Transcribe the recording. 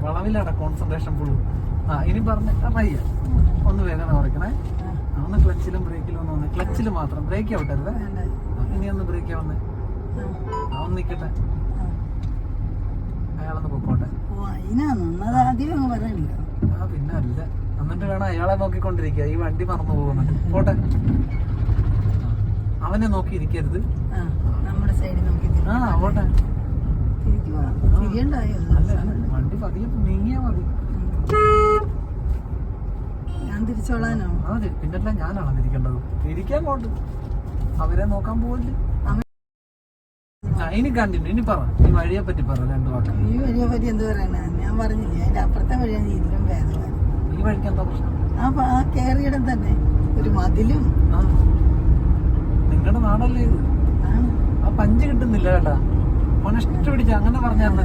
വളവിലാണ് concentration full. ഇനി പറഞ്ഞ റയ്യ ഒന്ന് വേഗം കുറയ്ക്കണേ. ഒന്ന് ക്ലച്ചിലും ബ്രേക്കിലും ഒന്ന് ക്ലച്ചിൽ മാത്രം ബ്രേക്ക് ആവട്ടരുത്. ഇനി ഒന്ന് ബ്രേക്ക് ആവുന്നേ. ഒന്ന് നിക്കട്ടെ, അയാളൊന്ന് പൊക്കോട്ടെ. പിന്നെ അല്ല, എന്നിട്ട് വേണം അയാളെ നോക്കിക്കൊണ്ടിരിക്കുക. ഈ വണ്ടി മറന്നു പോകുന്നുണ്ട്. പോട്ടെ, അവനെ നോക്കി ഇരിക്കരുത്. പോട്ടെ. വണ്ടി പതിയെ നീങ്ങിയാ മതി. ഞാൻ തിരിച്ചോളാനോ? അതെ, പിന്നല്ല ഞാനാണ് തിരിക്കേണ്ടത്. തിരിക്കാൻ പോണ്ട്, അവരെ നോക്കാൻ പോവില്ലേ. ഇനി കണ്ടിന്യൂ. ഇനി പറ, ഈ വഴിയെ പറ്റി പറ 2 വാക്ക്. ഈ വഴിയെ പറ്റി എന്ത് പറയാനാ? ഞാൻ പറഞ്ഞില്ലേ, അതിന്റെ അപ്പുറത്തെ വഴിയാണ് ഇതിലും ഭേദമാണ്. ഈ വഴിക്ക് എന്താ പ്രശ്നം? ആ കേറിയിടം തന്നെ ഒരു മതിലും. നിങ്ങളുടെ നാടല്ലേ ഇത്? ആ പഞ്ച് കിട്ടുന്നില്ല കേട്ടാ. മോനെ ഇഷ്ടം പിടിച്ച അങ്ങനെ പറഞ്ഞാൽ